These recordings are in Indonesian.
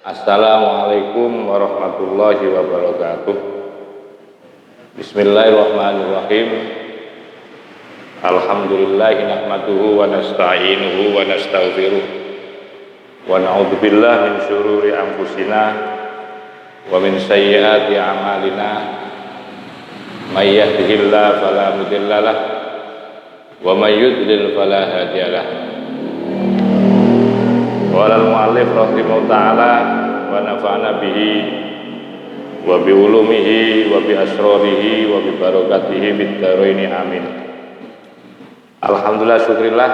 Assalamualaikum warahmatullahi wabarakatuh. Bismillahirrahmanirrahim. Alhamdulillahi nahmaduhu wa nasta'inuhu wa nastaghfiruh wa na'udzubillahi min syururi anfusina wa min sayyiati a'malina. May yahdihillahu fala mudhillalah wa may yudlil fala hadiyalah. Walal mu'allif rahimahullah ta'ala wa nafa'ana bihi wa bi ulumihi wa bi asrarihi wa bi barakatihi bid dharaini amin. Alhamdulillah, syukurillah,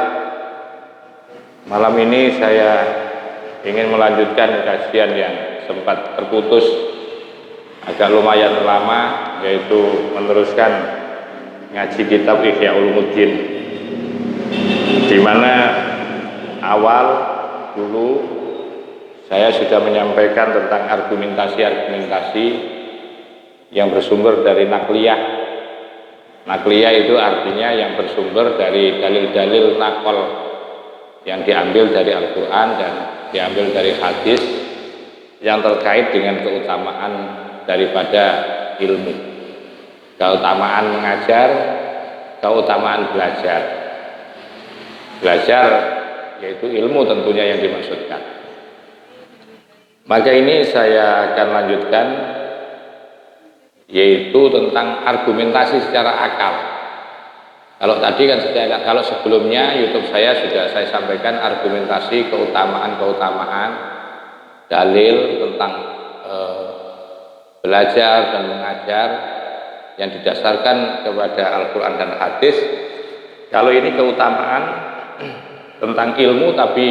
malam ini saya ingin melanjutkan kajian yang sempat terputus agak lumayan lama, yaitu meneruskan ngaji kitab Ihya Ulumuddin, di mana awal dulu saya sudah menyampaikan tentang argumentasi-argumentasi yang bersumber dari nakliyah. Nakliyah itu artinya yang bersumber dari dalil-dalil nakol yang diambil dari Al-Quran dan diambil dari hadis yang terkait dengan keutamaan daripada ilmu, keutamaan mengajar, keutamaan belajar. Belajar yaitu ilmu tentunya yang dimaksudkan. Maka ini saya akan lanjutkan, yaitu tentang argumentasi secara akal. Kalau tadi kan kalau sebelumnya YouTube saya sudah saya sampaikan argumentasi keutamaan dalil tentang belajar dan mengajar yang didasarkan kepada Al-Quran dan hadis. Kalau ini keutamaan tentang ilmu tapi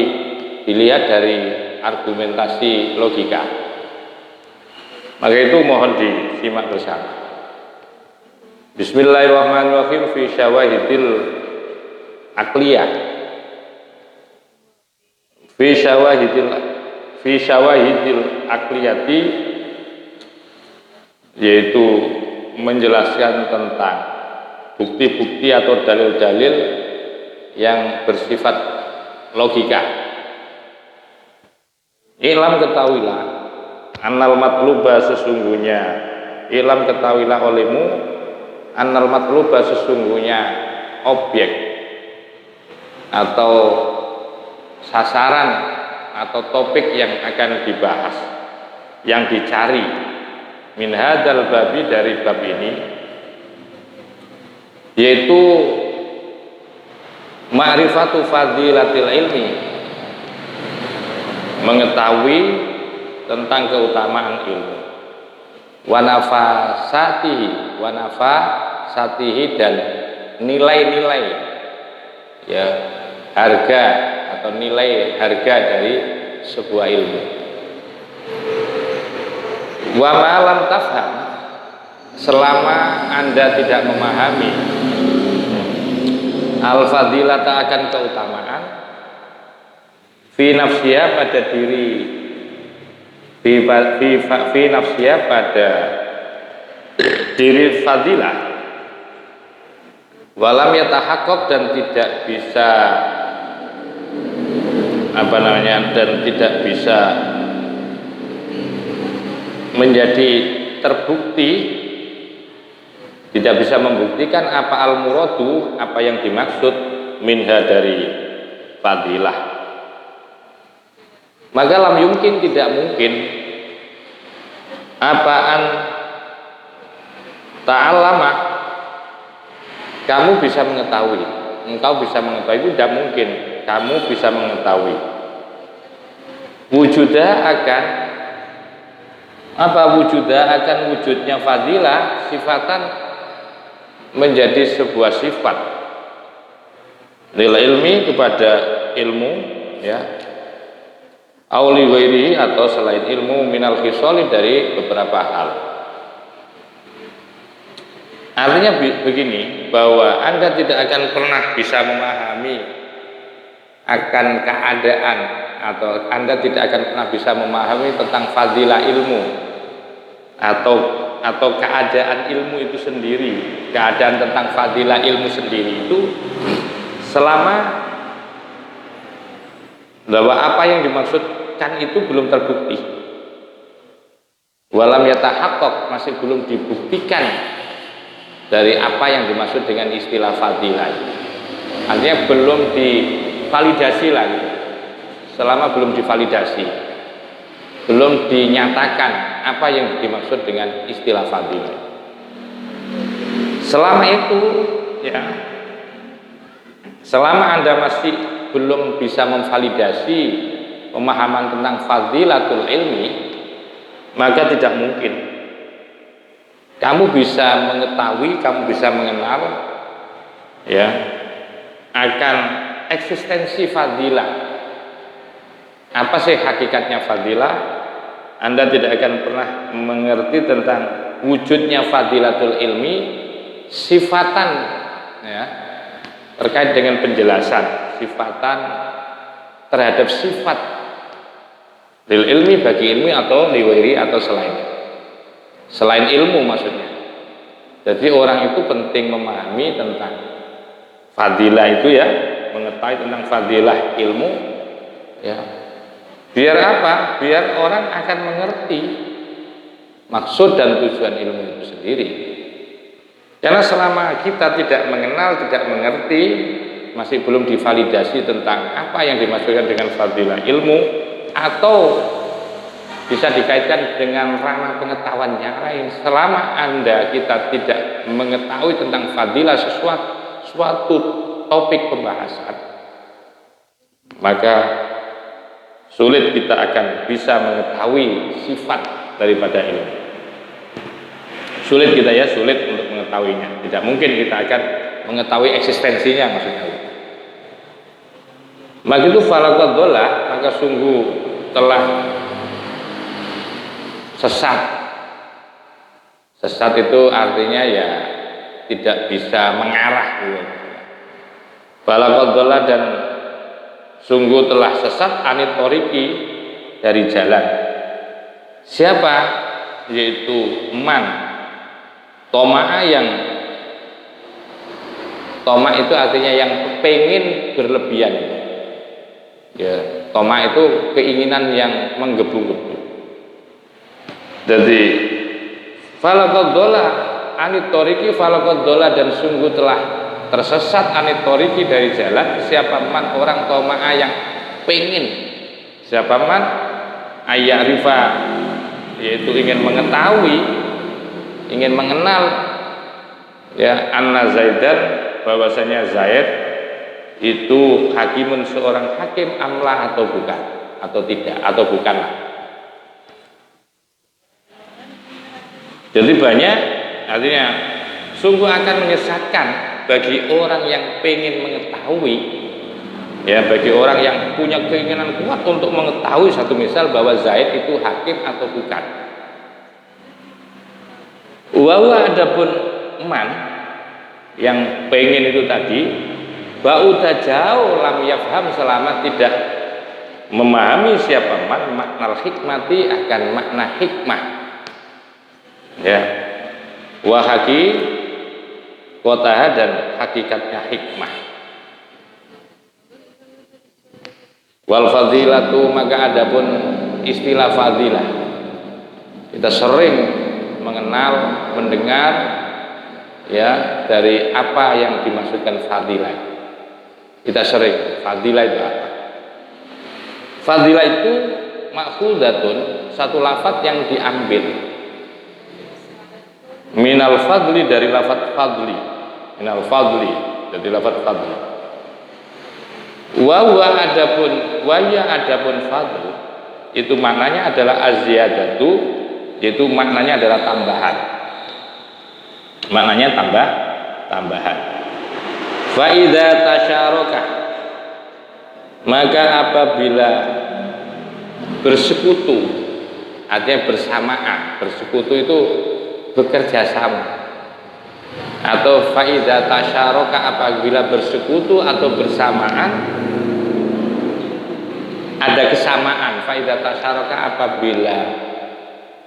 dilihat dari argumentasi logika, maka itu mohon disimak bersama. Bismillahirrahmanirrahim. Fi syawahidil aqliyah, fi syawahidil aqliyati, yaitu menjelaskan tentang bukti-bukti atau dalil-dalil yang bersifat logika. Ilam ketahuilah, annal matluba sesungguhnya, ilam ketahuilah olehmu, annal matluba sesungguhnya objek atau sasaran atau topik yang akan dibahas, yang dicari, min hadzal babi, dari bab ini, yaitu ma'rifatu fadilatil ilmi, mengetahui tentang keutamaan ilmu, wa nafasatihi, dan nilai-nilai, ya, harga atau nilai harga dari sebuah ilmu. Wa ma lam tafham, selama Anda tidak memahami al-fadilata, akan keutamaan, fi nafsiyah, pada diri, fi nafsiyah, pada diri fadilah, walam yatahaqqaq, dan tidak bisa dan tidak bisa menjadi terbukti, tidak bisa membuktikan apa al-muradu, apa yang dimaksud minha, dari fadilah. Maka lam yumkin, tidak mungkin, apaan ta'allama, kamu bisa mengetahui, engkau bisa mengetahui, itu tidak mungkin kamu bisa mengetahui. Wujudah akan apa? Wujudah akan wujudnya fadilah, sifatan, menjadi sebuah sifat, nilai ilmi, kepada ilmu, ya, auli ghairihi, atau selain ilmu, minal khisali, dari beberapa hal. Artinya begini, bahwa Anda tidak akan pernah bisa memahami akan keadaan, atau Anda tidak akan pernah bisa memahami tentang fadilah ilmu atau keadaan ilmu itu sendiri, keadaan tentang fadilah ilmu sendiri itu, selama bahwa apa yang dimaksudkan itu belum terbukti. walam yatahaqqaq, masih belum dibuktikan dari apa yang dimaksud dengan istilah fadilah. Artinya belum divalidasi lagi. Selama belum divalidasi, belum dinyatakan apa yang dimaksud dengan istilah fadilah. Selama itu ya, selama Anda masih belum bisa memvalidasi pemahaman tentang fadilatul ilmi, maka tidak mungkin kamu bisa mengetahui, kamu bisa mengenal ya akan eksistensi fadilah. Apa sih hakikatnya fadilah? Anda tidak akan pernah mengerti tentang wujudnya fadilatul ilmi, sifatan ya, terkait dengan penjelasan sifatan terhadap sifat lil ilmi, bagi ilmi atau liwairi atau selain ilmu maksudnya. Jadi orang itu penting memahami tentang fadilah itu ya, mengetahui tentang fadilah ilmu ya. Biar apa? Biar orang akan mengerti maksud dan tujuan ilmu itu sendiri. Karena selama kita tidak mengenal, tidak mengerti, masih belum divalidasi tentang apa yang dimaksudkan dengan fadilah ilmu, atau bisa dikaitkan dengan ranah pengetahuan yang lain. Selama kita tidak mengetahui tentang fadilah suatu topik pembahasan, maka sulit kita akan bisa mengetahui sifat daripada ilmu. Sulit kita ya, sulit untuk mengetahuinya. Tidak mungkin kita akan mengetahui eksistensinya maksudnya. Maka itu falaqadzola, maka sungguh telah sesat. Sesat itu artinya ya tidak bisa mengarah gitu. Falaqadzola dan sungguh telah sesat anit thoriqi, dari jalan. Siapa? Yaitu man toma'a, yang toma itu artinya yang pengen berlebihan ya. Toma itu keinginan yang menggebu-gebu. Jadi falaqadzola anit thoriqi, falaqadzola dan sungguh telah tersesat anit thoriqi, dari jalan. Siapa man orang toma'a yang pengen, siapa man ayyarifa, yaitu ingin mengetahui, ingin mengenal ya, anna Zaidan, bahwasanya Zaid itu hakimun, seorang hakim, amla atau bukan, atau tidak, atau bukanlah. Jadi banyak, artinya sungguh akan menyesatkan bagi orang yang pengen mengetahui ya, bagi orang yang punya keinginan kuat untuk mengetahui satu misal bahwa Zaid itu hakim atau bukan. Wawa adapun man yang pengen itu tadi, ba'uda jauh lam yafham, selama tidak memahami siapa man makna hikmati, akan makna hikmah ya, wahaki kotaha, dan hakikatnya hikmah. Wal fadilatu, maka adapun istilah fadilah, kita sering mengenal, mendengar ya dari apa yang dimaksudkan fadilah. Kita sering, fadilah itu apa? Fadilah itu makhudatun, satu lafaz yang diambil minal fadli, dari lafaz fadli, minal fadli, dari lafaz fadli. Wa adapun fadl itu maknanya adalah aziyadatu, yaitu maknanya adalah tambahan, maknanya tambahan. Fa idza tasyaraka, maka apabila bersekutu, artinya bersamaan, bersekutu itu bekerja sama, atau fa idza tasyaraka, apabila bersekutu atau bersamaan, ada kesamaan. Fa idza tasyaraka, apabila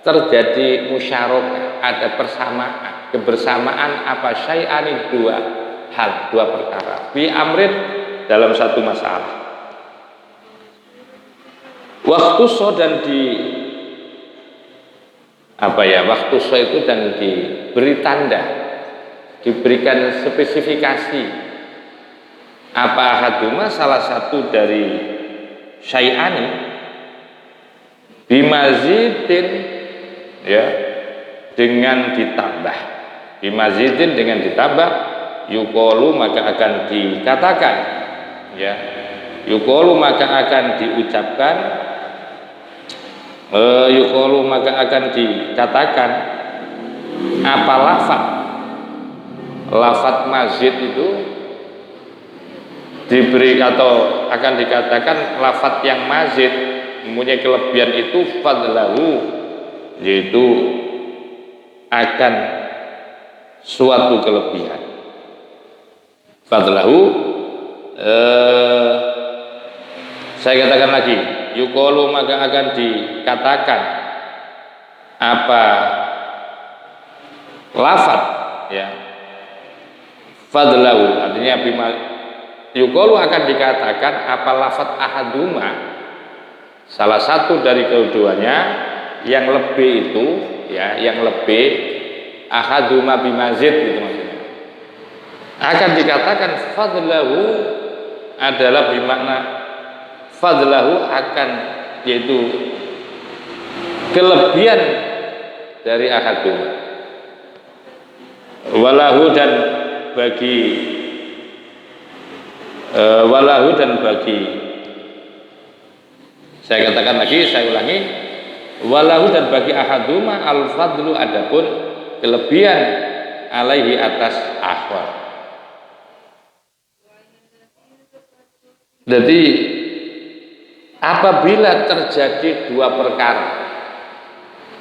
terjadi musyarakah, ada persamaan, kebersamaan apa, syai'ani, dua hal, dua perkara, fi amrin, dalam satu masalah. Waktu so, dan waktu sesuai itu dan diberi tanda, diberikan spesifikasi apa ahaduma salah satu dari syai'ani bimazidin, ya, dengan ditambah, bimazidin dengan ditambah, yuqalu maka akan dikatakan, ya, yuqalu maka akan diucapkan, yuqalu maka akan dikatakan apa lafaz mazid itu diberi atau akan dikatakan lafaz yang mazid mempunyai kelebihan itu fadlahu, yaitu akan suatu kelebihan. Fadlahu, saya katakan lagi, yuqalu maka akan dikatakan apa lafaz, ya, fadlahu artinya bima, yuqalu akan dikatakan apa lafaz ahaduma salah satu dari keduanya yang lebih itu, ya, yang lebih ahaduma bimazid gitu maksudnya, akan dikatakan fadlahu adalah bermakna fadlahu akan, yaitu kelebihan dari ahaduma, walahu dan bagi walahu dan bagi, saya katakan lagi, saya ulangi, walahu dan bagi ahaduma al-fadlu adapun kelebihan alaihi atas akhwat. Jadi apabila terjadi dua perkara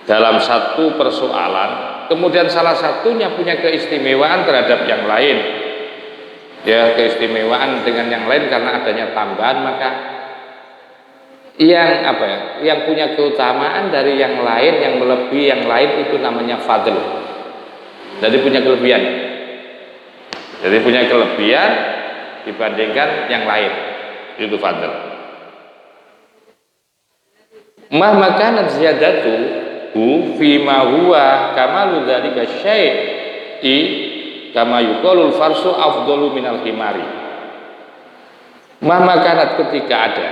dalam satu persoalan, kemudian salah satunya punya keistimewaan terhadap yang lain, ya, keistimewaan dengan yang lain karena adanya tambahan, maka yang yang punya keutamaan dari yang lain, yang melebihi yang lain itu namanya fadl. Jadi punya kelebihan. Jadi punya kelebihan dibandingkan yang lain. Itu fadl. Mahma kanat ziyadatu fi ma huwa kamalu dzalika syai'i kama yuqalul farsu afdalu minal himari. Mahma kanat ketika ada,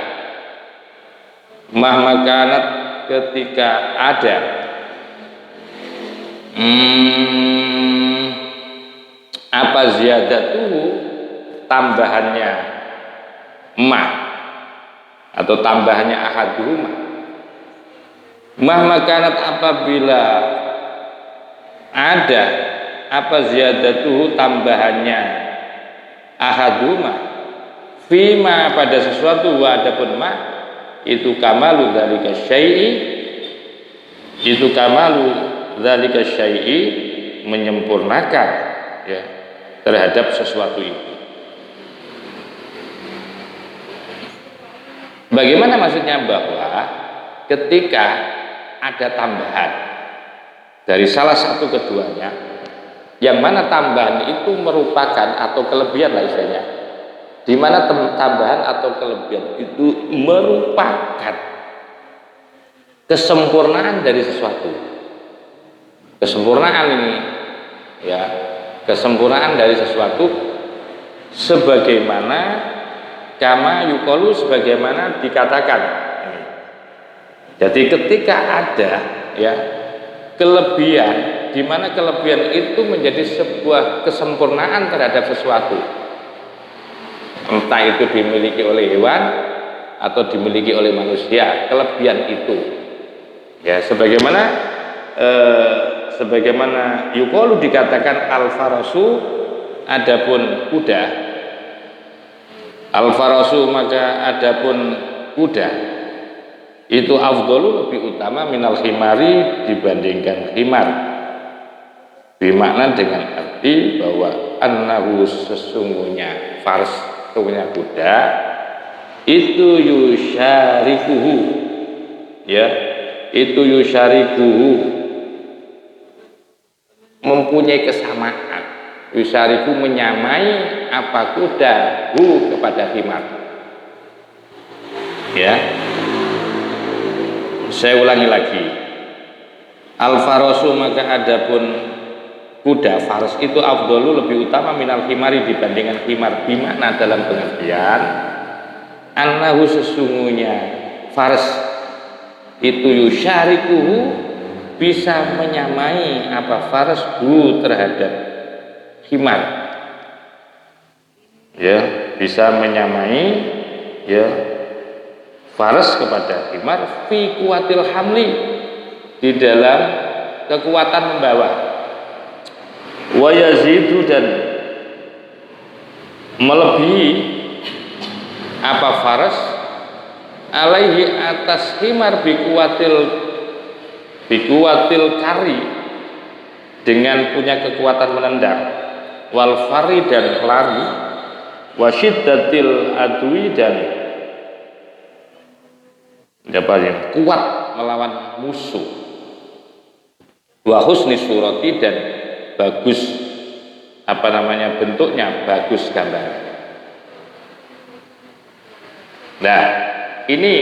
mahma kanat ketika ada apa ziyadatuhu tambahannya ma atau tambahannya ahaduhuma, mahma kanat apabila ada apa ziyadatuhu tambahannya ahaduma fima pada sesuatu wa adapun ma itu kamalu dzalika syai'i, itu kamalu dzalika syai'i menyempurnakan, ya, terhadap sesuatu itu. Bagaimana maksudnya? Bahwa ketika ada tambahan dari salah satu keduanya, yang mana tambahan itu merupakan atau kelebihan lah istilahnya, di mana tambahan atau kelebihan itu merupakan kesempurnaan dari sesuatu. Kesempurnaan ini, ya, kesempurnaan dari sesuatu sebagaimana kama yuqalu, sebagaimana dikatakan. Jadi ketika ada, ya, kelebihan, di mana kelebihan itu menjadi sebuah kesempurnaan terhadap sesuatu, entah itu dimiliki oleh hewan atau dimiliki oleh manusia, kelebihan itu, ya, sebagaimana yuqalu dikatakan al-farasu adapun kuda, al-farasu maka adapun kuda itu afdalu lebih utama minal himari dibandingkan himar, bermakna dengan arti bahwa annahu sesungguhnya fars, sesungguhnya kuda itu yusyarikuhu, ya, itu yusyarikuhu mempunyai kesamaan, yusyariku menyamai apa kuda hu kepada himar, ya. Saya ulangi lagi, Al-farasu maka adapun kuda faras itu afdalu lebih utama minal himari dibandingkan himar, bimakna dalam pengertian annahu sesungguhnya faras itu yusyarikuhu bisa menyamai apa faras hu terhadap himar, ya bisa menyamai ya faras kepada himar fi kuwatil hamli di dalam kekuatan membawa, wa yazidu dan melebihi apa faras alaihi atas himar bikuwatil kari dengan punya kekuatan menendang, wal fari dan lari, wasyiddatil adwi dan kuat melawan musuh, wa husni surati dan bagus bentuknya, bagus gambar. Nah, ini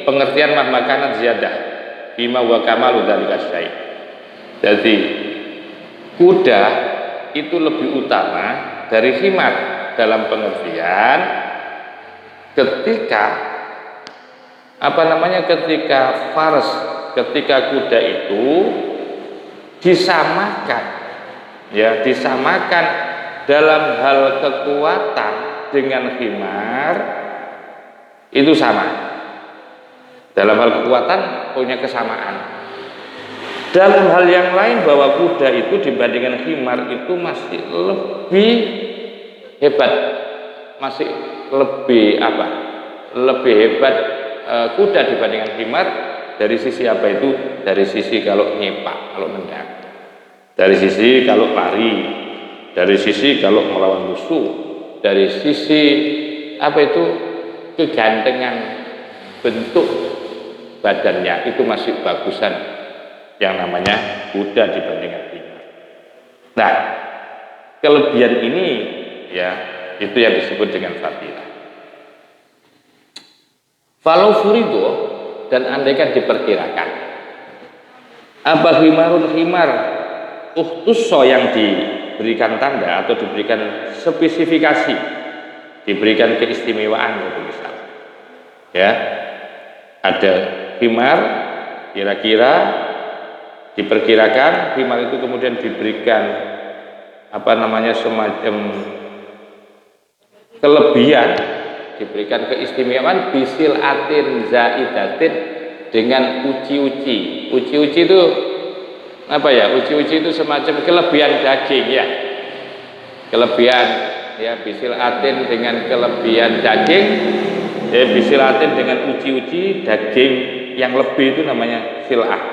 pengertian mahmakanat ziyadah bima wa kamalu dzalika syai'. Jadi kuda itu lebih utama dari himar dalam pengertian ketika ketika kuda itu disamakan dalam hal kekuatan dengan himar, itu sama dalam hal kekuatan, punya kesamaan. Dalam hal yang lain bahwa kuda itu dibandingkan himar itu masih lebih hebat, masih lebih hebat kuda dibandingkan himar. Dari sisi apa itu? Dari sisi kalau nyepak, kalau nendang, dari sisi kalau lari, dari sisi kalau melawan musuh, dari sisi kegantengan bentuk badannya itu masih bagusan yang namanya kuda dibandingkan himar. Nah, kelebihan ini ya itu yang disebut dengan fadilah. Falau furido, dan andaikan diperkirakan apa himarun himar uhtusso yang diberikan tanda atau diberikan spesifikasi, diberikan keistimewaan gitu misal, ya ada himar kira-kira diperkirakan himar itu kemudian diberikan semacam kelebihan, diberikan keistimewaan bisil atin zaidatin dengan uci-uci. Uci-uci itu uci-uci itu semacam kelebihan daging ya. Kelebihan ya, bisil atin dengan kelebihan daging, bisil atin dengan uci-uci daging yang lebih itu namanya silah.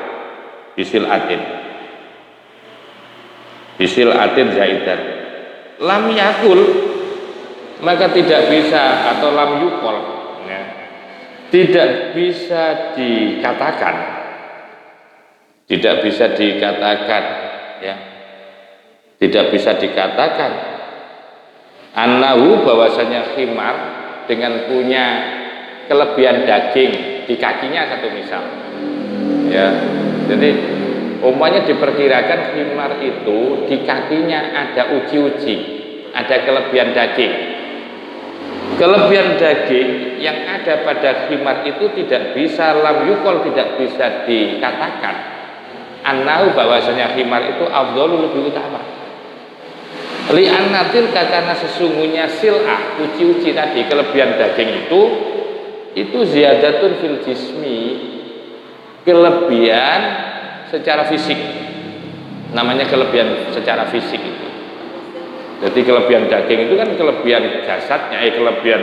Bisil atin zaidat. Lam yakul, maka tidak bisa, atau lam yukol ya, tidak bisa dikatakan annahu bahwasanya himar dengan punya kelebihan daging di kakinya satu misal ya. Jadi umpamanya diperkirakan himar itu di kakinya ada uci-uci, ada kelebihan daging. Kelebihan daging yang ada pada himar itu tidak bisa lam yukol, tidak bisa dikatakan annahu bahwasanya himar itu afdhalu lebih utama. Li'annatil karena sesungguhnya sil'ah uci-uci tadi, kelebihan daging itu ziyadatun fil jismi, kelebihan secara fisik, namanya kelebihan secara fisik itu. Jadi kelebihan daging itu kan kelebihan jasadnya, kelebihan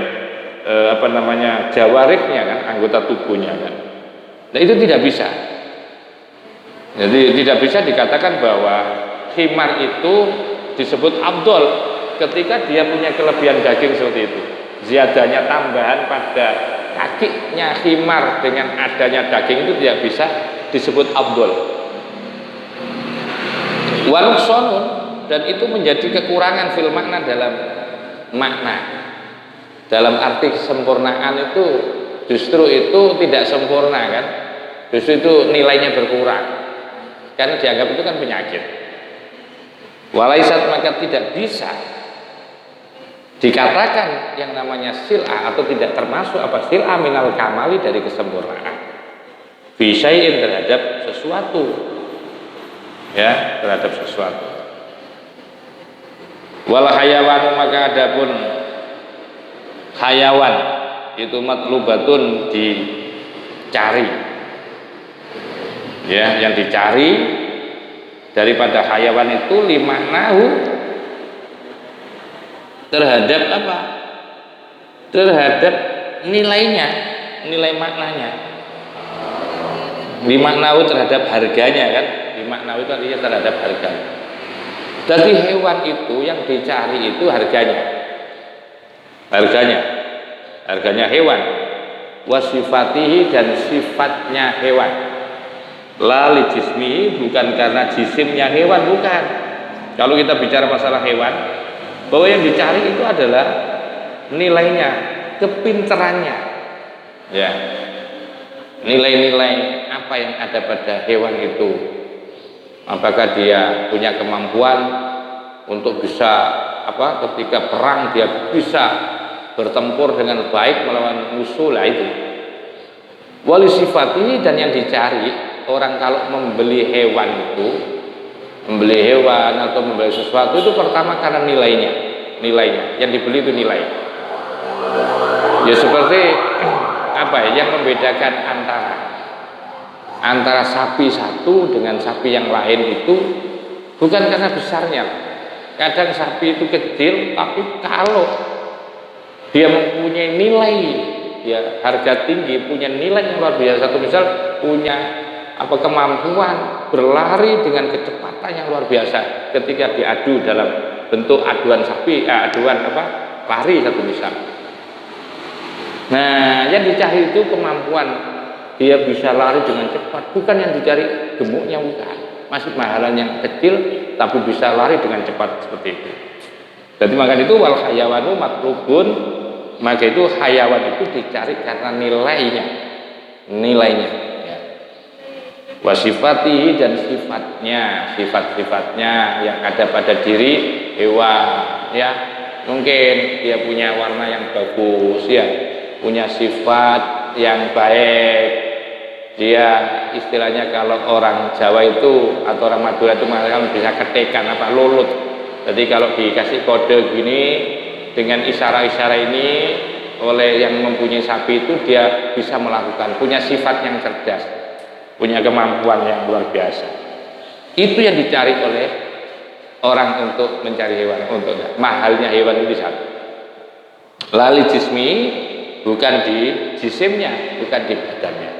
jawarihnya kan, anggota tubuhnya kan. Nah itu tidak bisa. Jadi tidak bisa dikatakan bahwa himar itu disebut afdol ketika dia punya kelebihan daging seperti itu. Ziyadahnya tambahan pada kakinya himar dengan adanya daging itu tidak bisa disebut afdol. Wanuksonun, dan itu menjadi kekurangan fil makna, dalam makna, dalam arti kesempurnaan itu justru itu tidak sempurna kan. justru itu nilainya berkurang karena dianggap itu kan penyakit. Walaisat maka tidak bisa dikatakan yang namanya sil'ah atau tidak termasuk apa sil'ah minal kamali dari kesempurnaan bisyai'in terhadap sesuatu, ya, terhadap sesuatu. Wal hayawan maka adapun hayawan itu matlubatun dicari, ya, yang dicari daripada hayawan itu limaknahu terhadap apa? Terhadap nilainya, nilai maknanya. Limaknahu terhadap harganya kan? Limaknahu itu artinya terhadap harganya. Jadi hewan itu yang dicari itu harganya. Harganya hewan. Wasifatihi dan sifatnya hewan. La li jismihi bukan karena jisimnya hewan, bukan. Kalau kita bicara masalah hewan, bahwa yang dicari itu adalah nilainya, kepinterannya, ya, nilai-nilai apa yang ada pada hewan itu. Apakah dia punya kemampuan untuk bisa apa? Ketika perang dia bisa bertempur dengan baik melawan musuh, lah itu. Wali sifati dan yang dicari orang kalau membeli hewan itu, membeli hewan atau membeli sesuatu itu pertama karena nilainya yang dibeli itu nilai. Ya seperti apa ya yang membedakan antara sapi satu dengan sapi yang lain itu bukan karena besarnya. Kadang sapi itu kecil tapi kalau dia mempunyai nilai, ya, harga tinggi, punya nilai yang luar biasa, satu misal punya apa kemampuan berlari dengan kecepatan yang luar biasa ketika diadu dalam bentuk aduan sapi, aduan apa lari satu misal. Nah, yang dicari itu kemampuan dia bisa lari dengan cepat, bukan yang dicari gemuknya, bukan. Masih mahalan yang kecil tapi bisa lari dengan cepat seperti itu. Jadi maka itu wal hayawanu matlubun, maka itu hayawan itu dicari karena nilainya. Wasifati dan sifat-sifatnya yang ada pada diri hewan, ya, mungkin dia punya warna yang bagus, ya, punya sifat yang baik, dia istilahnya kalau orang Jawa itu atau orang Madura itu bisa ketekan apa lulut. Jadi kalau dikasih kode gini dengan isyarat-isyarat ini oleh yang mempunyai sapi itu dia bisa melakukan, punya sifat yang cerdas, punya kemampuan yang luar biasa. Itu yang dicari oleh orang untuk mencari hewan, untuk mahalnya hewan itu satu. Lali jismi bukan di jisimnya, bukan di badannya.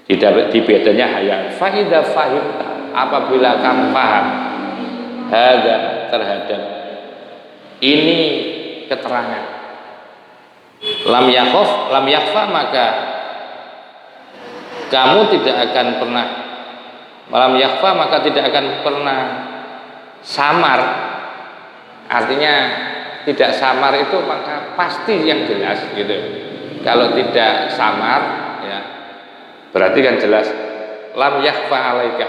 Di badannya hayan. Faidah fahimta, apabila kamu paham ada terhadap ini keterangan. Lam yakhfa maka kamu tidak akan pernah malam yakhfa maka tidak akan pernah samar. Artinya tidak samar itu maka pasti yang jelas gitu. Kalau tidak samar, ya, berarti kan jelas. Lam yakhfa alaika,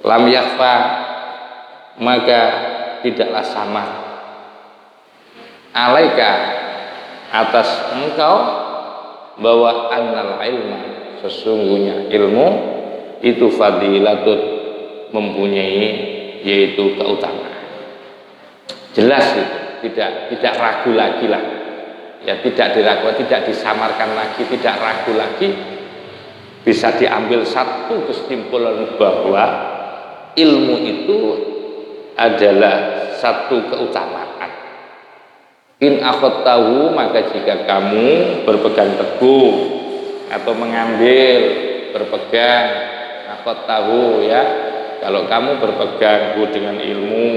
lam yakhfa maka tidaklah samar alaika atas engkau bahwa annal ilma sesungguhnya ilmu itu fadilatun mempunyai yaitu keutamaan. Jelas itu, tidak ragu lagi lah. Ya, tidak diragukan, tidak disamarkan lagi, tidak ragu lagi. Bisa diambil satu kesimpulan bahwa ilmu itu adalah satu keutamaan. In akhadtahu maka jika kamu berpegang teguh atau mengambil berpegang akhadtahu, ya, kalau kamu berpegang teguh dengan ilmu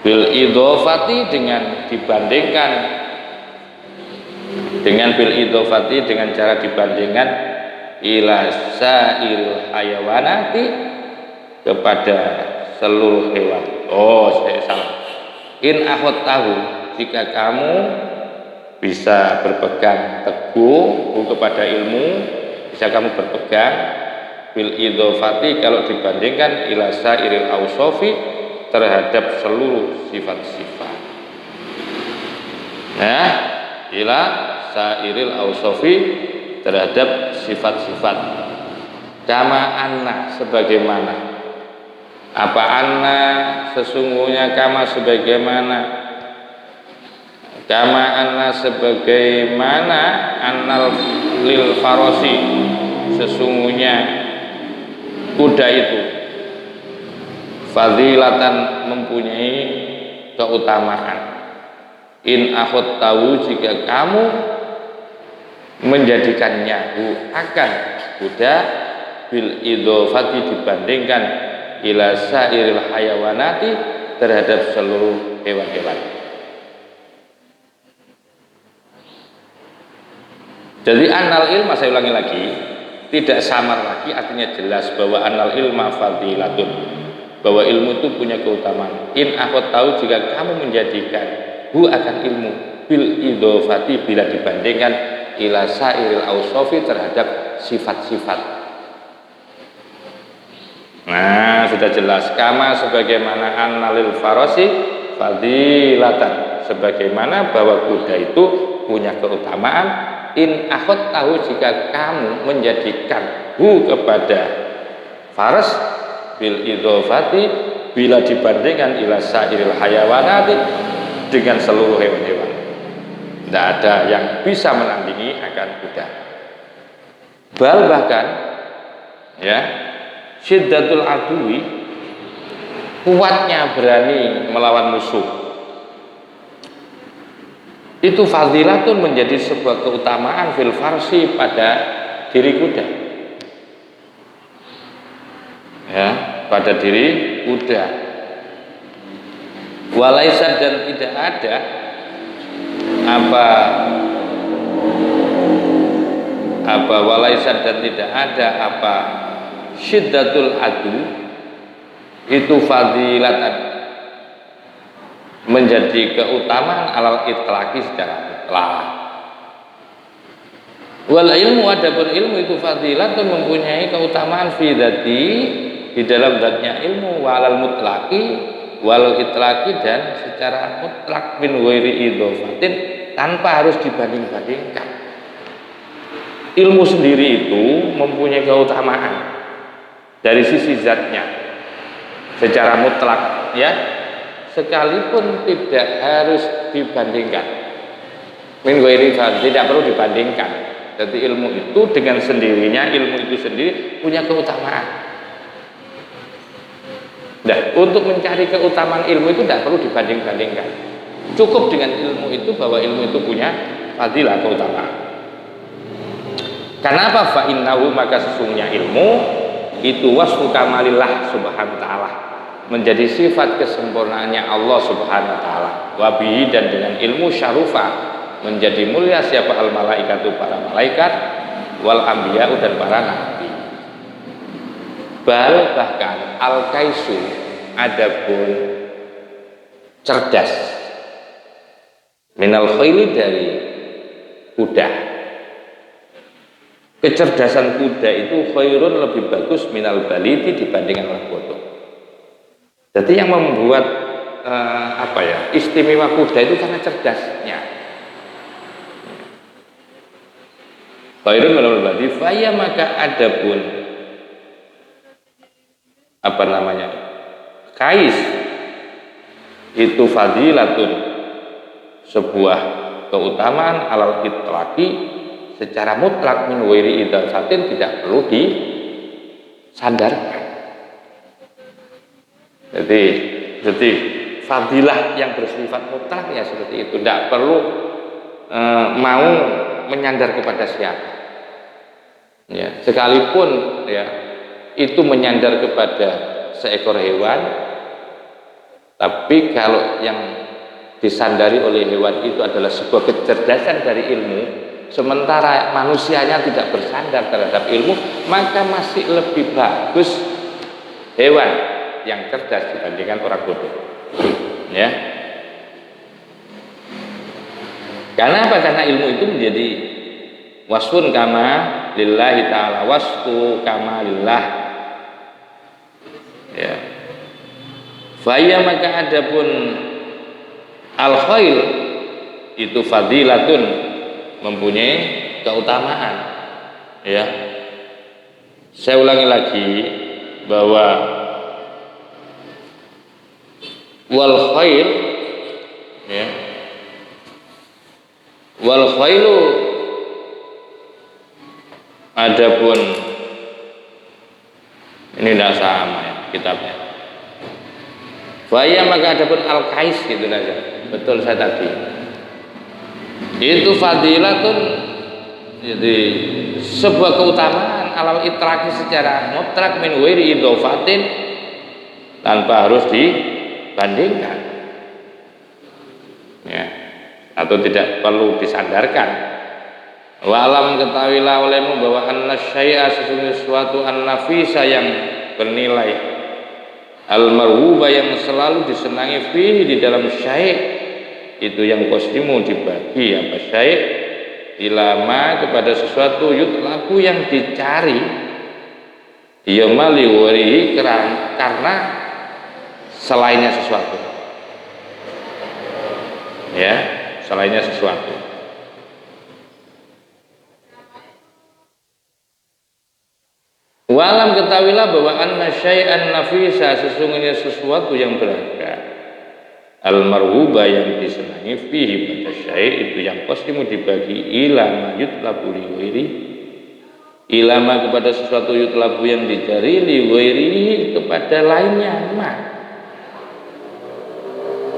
bil idhofati dengan dibandingkan dengan bil idhofati dengan cara dibandingkan ila sa'il hayawanati kepada seluruh hewan. Oh, saya salah. In akhadtahu jika kamu bisa berpegang teguh kepada ilmu bisa kamu berpegang bil idhofati kalau dibandingkan ila sairil ausofi terhadap seluruh sifat-sifat. Nah, ila sairil ausofi terhadap sifat-sifat. Kama anna sebagaimana. Apa anna sesungguhnya kama sebagaimana. Kama anna sebagaimana annal lil farosi sesungguhnya kuda itu fadilatan mempunyai keutamaan. In akhot tahu jika kamu menjadikannya akan kuda bil idhofati dibandingkan ila sairil hayawanati terhadap seluruh hewan-hewan. Jadi annal ilma, saya ulangi lagi, tidak samar lagi, artinya jelas bahwa annal ilma fadilatun, bahwa ilmu itu punya keutamaan. In akhot tahu jika kamu menjadikan akan ilmu bil idhofati bila dibandingkan ila sairil ausofi terhadap sifat-sifat. Nah, sudah jelas. Kama sebagaimana annalil farosi fadilatan, sebagaimana bahwa kuda itu punya keutamaan. In akhot tahu jika kamu menjadikan kepada faras bil idhofati bila dibandingkan ila sairil hayawanati dengan seluruh hewan-hewan. Tidak ada yang bisa menandingi akan kuda. Bahkan ya syiddatul adui, kuatnya berani melawan musuh, itu fadilatun menjadi sebuah keutamaan fil farsi pada diri kuda. Ya, pada diri kuda. Walaisat dan tidak ada walaisat dan tidak ada syiddatul adu itu fadilatan menjadi keutamaan alal itlaqi secara mutlak. Wal ilmu, adapun ilmu itu fadilatun mempunyai keutamaan fi dzati di dalam zatnya ilmu, walal mutlaqi wal itlaqi dan secara mutlak min ghairi idhofatin tanpa harus dibanding-bandingkan. Ilmu sendiri itu mempunyai keutamaan dari sisi zatnya secara mutlak, ya, sekalipun tidak harus dibandingkan. Min ghairi tidak perlu dibandingkan. Jadi ilmu itu dengan sendirinya, ilmu itu sendiri punya keutamaan. Nah, untuk mencari keutamaan ilmu itu tidak perlu dibanding-bandingkan. Cukup dengan ilmu itu bahwa ilmu itu punya fadilah, keutamaan. Kenapa? Fa innahu, maka sesungguhnya ilmu itu wasfu kamalillah subhanahu wa ta'ala, menjadi sifat kesempurnaannya Allah subhanahu wa ta'ala. Wabihi, dan dengan ilmu syarufa menjadi mulia siapa al malaikatu, para malaikat, wal anbiya, dan para nabi. Bal, bahkan al kaisu, adapun cerdas, minal khayli, dari kuda. Kecerdasan kuda itu khairun, lebih bagus, minal baliti, dibandingkan orang bodoh. Jadi yang membuat istimewa kuda itu karena cerdasnya. Khairun minal baliti, faya, maka adapun kais itu fadilatun, sebuah keutamaan alal itlaqi secara mutlak, min ghairi idzatin, tidak perlu disandarkan. Jadi fadilah yang bersifat mutlak ya seperti itu, tidak perlu mau menyandar kepada siapa. Ya, sekalipun ya itu menyandar kepada seekor hewan, tapi kalau yang disandari oleh hewan itu adalah sebuah kecerdasan dari ilmu, sementara manusianya tidak bersandar terhadap ilmu, maka masih lebih bagus hewan yang cerdas dibandingkan orang bodoh. Ya. Karena apa? Karena ilmu itu menjadi wasfun kama lillahi ta'ala, wasfu kama lillah. Ya. Faya maka adapun al khail itu fadilatun, mempunyai keutamaan. Ya. Saya ulangi lagi bahwa wal khail, ya, wal khailu adapun ini tidak sama ya kitabnya. Faya maka adapun al kais gitu saja. Betul saya tadi. Itu fadilatun, jadi sebuah keutamaan alam itraki secara mutlak min wairi idhofatin, tanpa harus dibandingkan, ya, atau tidak perlu disandarkan. Wa alam ketahuilah olehmu bahwa anna syai'a sesungguhnya suatu an-nafisa yang bernilai, al-marhuba yang selalu disenangi fihi di dalam syai', itu yang qasdimu dibagi apa syai' ilama kepada sesuatu yutlaku yang dicari, ya mali warihi karena selainnya sesuatu, ya, selainnya sesuatu. Walam ketahuilah bahwa anna syai'an nafisa sesungguhnya sesuatu yang berharga, al-marhuba yang disenangi fihi pada syai' itu yang qasdimu dibagi ilama yutlabu li wairi, ilama kepada sesuatu yutlabu yang dicari li wairi kepada lainnya ma.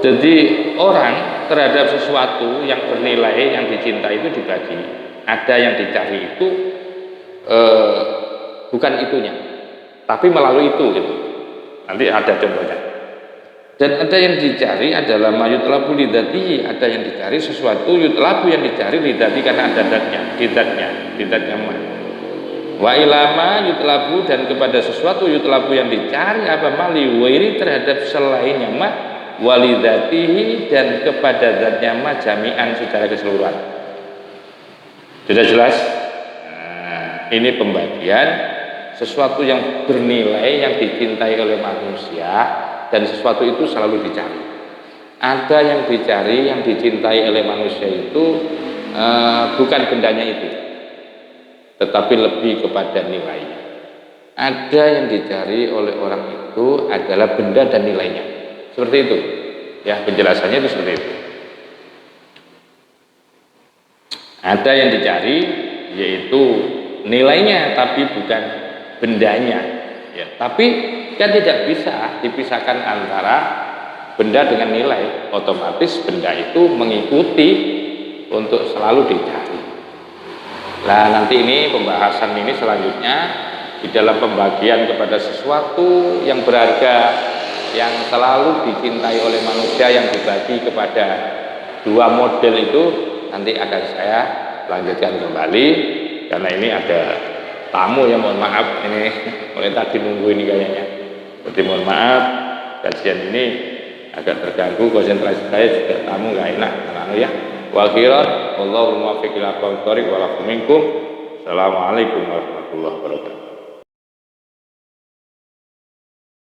Jadi orang terhadap sesuatu yang bernilai yang dicintai itu dibagi. Ada yang dicari itu bukan itunya, tapi melalui itu gitu. Nanti ada contohnya. Dan ada yang dicari adalah mayutlabu lidati, ada yang dicari sesuatu yutlabu yang dicari lidati karena ada datnya ma. Wa ilama yutlabu dan kepada sesuatu yutlabu yang dicari apa mali wairi terhadap selainnya ma, walidatihi dan kepada zatnya ma jami'an secara keseluruhan. Sudah jelas? Nah, ini pembagian sesuatu yang bernilai yang dicintai oleh manusia, dan sesuatu itu selalu dicari. Ada yang dicari, yang dicintai oleh manusia itu bukan bendanya itu, tetapi lebih kepada nilainya. Ada yang dicari oleh orang itu adalah benda dan nilainya. Seperti itu. Ya, penjelasannya itu seperti itu. Ada yang dicari yaitu nilainya tapi bukan bendanya, ya, tapi kan tidak bisa dipisahkan antara benda dengan nilai. Otomatis benda itu mengikuti untuk selalu dicari. Nah, nanti ini pembahasan ini selanjutnya di dalam pembagian kepada sesuatu yang berharga yang selalu dicintai oleh manusia yang dibagi kepada dua model itu nanti akan saya lanjutkan kembali, karena ini ada tamu yang mohon maaf ini mulai tadi nunggu ini kayaknya. Jadi mohon maaf kajian ini agak terganggu konsentrasi saya, juga tamu nggak enak ya. Wa khairan wallahu muwaffiq ila aqwamit thoriq wa lakum minkum. Assalamualaikum warahmatullahi wabarakatuh.